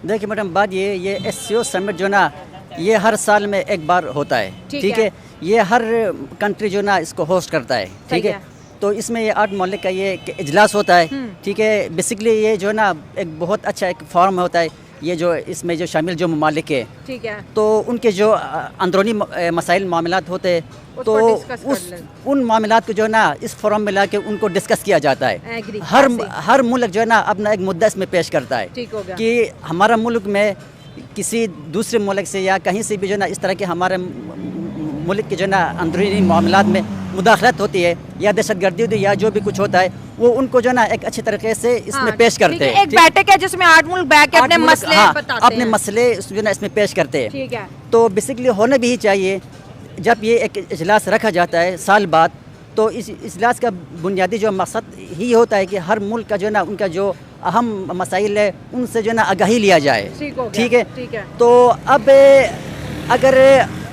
देखिए मैडम, बात ये एससीओ समिट जो ना ये हर साल में एक बार होता है, ठीक है। ये हर कंट्री जो ना इसको होस्ट करता है, ठीक है। तो इसमें ये 8 ममालिक का ये इजलास होता है, ठीक है। बेसिकली ये जो ना एक बहुत अच्छा एक फॉर्म होता है, ये जो इसमें जो शामिल जो ममालिक है, ठीक है, तो उनके जो अंदरूनी मसाइल मामलात होते हैं, तो उन मामलात को जो ना इस फोरम में लाके उनको डिस्कस किया जाता है। हर मुल्क जो है ना अपना एक मुद्दा इसमें पेश करता है कि हमारा मुल्क में किसी दूसरे मुल्क से या कहीं से भी जो ना इस तरह के हमारे मुल्क के जो ना अंदरूनी मामलात में मुदाखलत होती है या दहशतगर्दी होती है या जो भी कुछ होता है, वो उनको जो ना एक अच्छे तरीके से इसमें पेश करते हैं। एक बैठक है जिसमें 8 मुल्क बैठ के अपने मसले बताते हैं, अपने मसले जो ना इसमें पेश करते हैं, ठीक है। तो बेसिकली होने भी ही चाहिए। जब ये एक इजलास रखा जाता है साल बाद, तो इस इजलास का बुनियादी जो मकसद ही होता है कि हर मुल्क का जो ना उनका जो अहम मसाइल है उनसे जो ना आगाही लिया जाए, ठीक है। तो अब अगर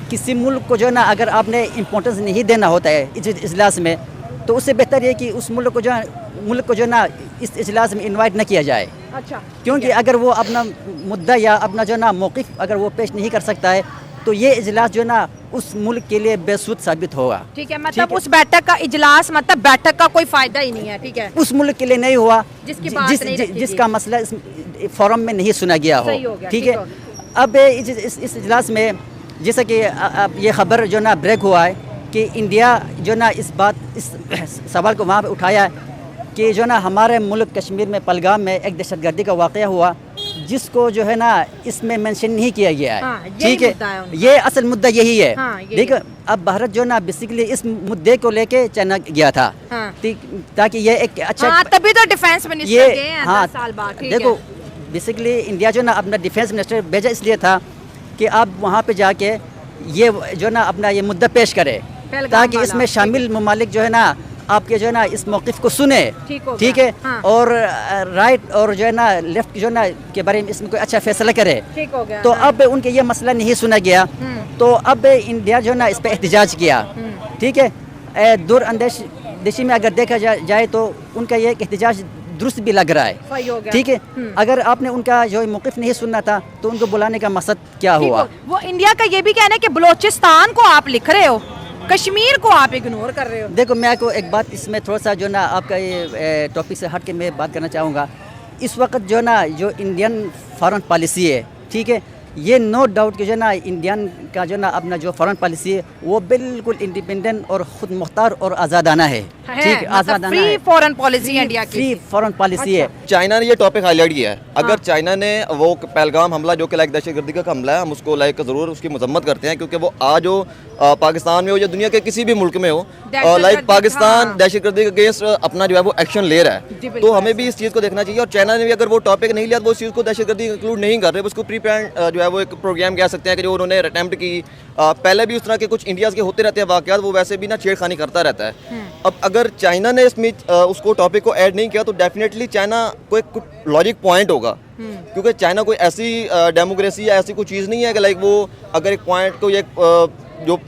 किसी मुल्क को जो ना अगर आपने इम्पोर्टेंस नहीं देना होता है इस इजलास में, तो उससे बेहतर ये कि उस मुल्क को जो ना इस इजलास में इनवाइट न किया जाए। अच्छा, क्योंकि अगर वो अपना मुद्दा या अपना जो ना मौक़िफ़ अगर वो पेश नहीं कर सकता है, तो ये इजलास जो ना उस मुल्क के लिए बेसूद साबित होगा, ठीक है। मतलब उस बैठक का इजलास मतलब बैठक का कोई फायदा ही नहीं है, ठीक है। उस मुल्क के लिए नहीं हुआ जिसका मसला इस फोरम में नहीं सुना गया हो, ठीक है। अब इस इजलास में जैसा कि ये खबर जो ना ब्रेक हुआ है कि इंडिया जो ना इस सवाल को वहाँ पे उठाया है कि जो ना हमारे मुल्क कश्मीर में पहलगाम में एक दहशतगर्दी का वाक़या हुआ, जिसको जो है ना इसमें मेंशन नहीं किया गया है, ठीक है। ये असल मुद्दा यही है, देखो। अब भारत जो ना बेसिकली इस मुद्दे को लेके चाइना गया था, ताकि ये एक अच्छा तभी तो डिफेंस मिनिस्टर गए हैं 10 साल बाद, देखो बेसिकली इंडिया जो ना अपना डिफेंस मिनिस्टर भेजा इसलिए था कि आप वहाँ पे जाके ये जो ना अपना ये मुद्दा पेश करे, ताकि इसमें शामिल ममालिक जो है ना आपके जो है ना इस मौक़िफ़ को सुने, ठीक है। हाँ। और राइट और जो है ना लेफ्ट जो है ना के बारे में इसमें कोई अच्छा फैसला करे, तो हाँ। अब उनके ये मसला नहीं सुना गया, तो अब इंडिया जो है ना इस पर एहतजाज किया, ठीक है। दूर अंदेशी में अगर देखा जाए तो उनका ये एहतजाज दुरुस्त भी लग रहा है, ठीक है। अगर आपने उनका जो मौक़िफ़ नहीं सुनना था तो उनको बुलाने का मकसद क्या हुआ? वो इंडिया का ये भी कहना है कि बलोचिस्तान को आप लिख रहे हो, कश्मीर को आप इग्नोर कर रहे हो। देखो मैं आपको एक बात इसमें थोड़ा सा जो ना आपका ये टॉपिक से हट के मैं बात करना चाहूँगा। इस वक्त जो ना जो इंडियन फॉरेन पॉलिसी है, ठीक है, ये नो डाउट कि जो ना इंडियन का जो ना अपना जो फॉरेन पॉलिसी है वो बिल्कुल इंडिपेंडेंट और खुद मुख्तार और आज़ादाना है, ठीक है। आज़ादाना फ्री फॉरेन पॉलिसी इंडिया की, फ्री फॉरेन पॉलिसी है। चाइना ने ये टॉपिक हाईलाइट किया है। अगर चाइना ने वो पहलगाम हमला जो कि लाइक दहशतगर्दी का हमला है, हम उसको लाइक ज़रूर उसकी मजम्मत करते हैं, क्योंकि वो आज हो पाकिस्तान में हो या दुनिया के किसी भी मुल्क में हो, लाइक पाकिस्तान दहशतगर्दी के अगेंस्ट अपना जो है वो एक्शन ले रहा है, तो हमें भी इस चीज़ को देखना चाहिए। और चाइना ने भी अगर वो टॉपिक नहीं लिया तो वो इस चीज़ को दहशतगर्दी इंक्लूड नहीं कर रहे, उसको प्री प्लान जो है वो एक प्रोग्राम कह सकते हैं कि जो उन्होंने अटैम्प्ट की। पहले भी उस तरह के कुछ इंडिया के होते रहते हैं वाक़यात, वो वैसे भी ना छेड़खानी करता रहता है। अब अगर चाइना ने इसमें उसको टॉपिक को ऐड नहीं किया तो डेफिनेटली चाइना को एक लॉजिक पॉइंट होगा, क्योंकि चाइना कोई ऐसी डेमोक्रेसी या ऐसी कोई चीज़ नहीं है कि लाइक वो अगर एक पॉइंट को जो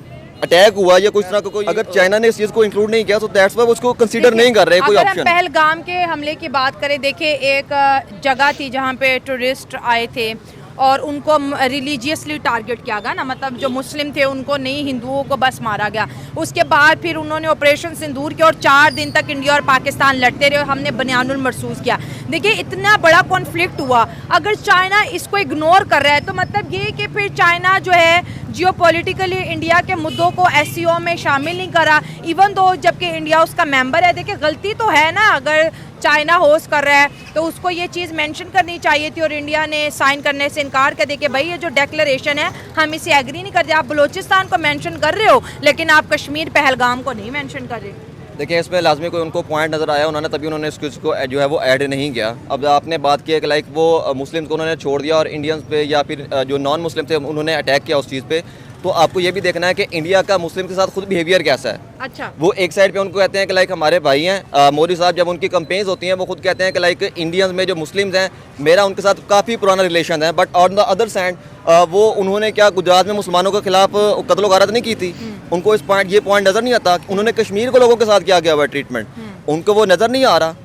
अटैक हुआ या कुछ तरह का कोई, अगर चाइना ने इस चीज़ को इंक्लूड नहीं किया तो दैट्स व्हाई उसको कंसीडर नहीं कर रहे कोई ऑप्शन। पहलगाम के हमले की बात करें, देखिए एक जगह थी जहाँ पे टूरिस्ट आए थे और उनको रिलीजियसली टारगेट किया गया ना, मतलब जो मुस्लिम थे उनको नहीं, हिंदुओं को बस मारा गया। उसके बाद फिर उन्होंने ऑपरेशन सिंदूर किया और 4 दिन तक इंडिया और पाकिस्तान लड़ते रहे और हमने बनियानुल मरसूस किया। देखिए इतना बड़ा कॉन्फ्लिक्ट हुआ, अगर चाइना इसको इग्नोर कर रहा है तो मतलब ये कि फिर चाइना जो है जियोपॉलिटिकली इंडिया के मुद्दों को एससीओ में शामिल नहीं करा, इवन दो जबकि इंडिया उसका मेंबर है। देखिए गलती तो है ना, अगर चाइना होस्ट कर रहा है तो उसको ये चीज़ मेंशन करनी चाहिए थी और इंडिया ने साइन करने से इनकार कर दिया कि भाई ये जो डिक्लेरेशन है हम इसे एग्री नहीं करते। आप बलोचिस्तान को मेंशन कर रहे हो लेकिन आप कश्मीर पहलगाम को नहीं मेंशन कर रहे। देखिए इसमें लाजमी कोई उनको पॉइंट नज़र आया, उन्होंने तभी उन्होंने इसको जो है वो ऐड नहीं किया। अब आपने बात की है कि लाइक वो मुस्लिम्स को उन्होंने छोड़ दिया और इंडियंस पे या फिर जो नॉन मुस्लिम थे उन्होंने अटैक किया उस चीज़ पे, तो आपको ये भी देखना है कि इंडिया का मुस्लिम के साथ खुद बिहेवियर कैसा है। अच्छा, वो एक साइड पे उनको कहते हैं कि लाइक हमारे भाई हैं, मोदी साहब जब उनकी कंपेन्स होती हैं वो खुद कहते हैं कि लाइक इंडियंस में जो मुस्लिम्स हैं मेरा उनके साथ काफ़ी पुराना रिलेशन है, but on the other side वो उन्होंने क्या गुजरात में मुसलमानों के खिलाफ कत्ल गारत नहीं की थी, उनको ये पॉइंट नज़र नहीं आता। उन्होंने कश्मीर के लोगों के साथ क्या किया हुआ ट्रीटमेंट, उनको वो नज़र नहीं आ रहा।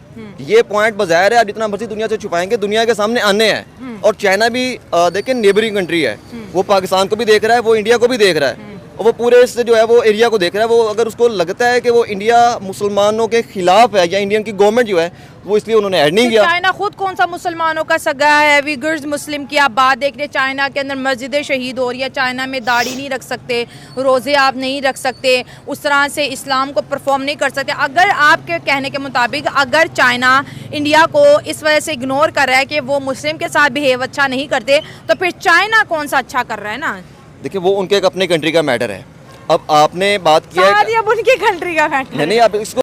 ये पॉइंट बाज़ाहिर है, आप जितना मर्जी दुनिया से छुपाएंगे दुनिया के सामने आने हैं। और चाइना भी देखें नेबरिंग कंट्री है, वो पाकिस्तान को भी देख रहा है, वो इंडिया को भी देख रहा है, और वो पूरे इससे जो है वो एरिया को देख रहा है। वो अगर उसको लगता है कि वो इंडिया मुसलमानों के खिलाफ है या इंडियन की गवर्नमेंट जो है वो, इसलिए उन्होंने ऐड नहीं किया। चाइना खुद कौन सा मुसलमानों का सगा है? विगर्स मुस्लिम की आप बात देख रहे हैं, चाइना के अंदर मस्जिदें शहीद हो रही है, चाइना में दाढ़ी नहीं रख सकते, रोज़े आप नहीं रख सकते, उस तरह से इस्लाम को परफॉर्म नहीं कर सकते। अगर आपके कहने के मुताबिक अगर चाइना इंडिया को इस वजह से इग्नोर कर रहा है कि वो मुस्लिम के साथ बिहेव अच्छा नहीं करते, तो फिर चाइना कौन सा अच्छा कर रहा है ना? देखिए वो उनके एक अपने कंट्री का मैटर है। अब आपने बात किया अब उनकी कंट्री का मैटर नहीं, आप इसको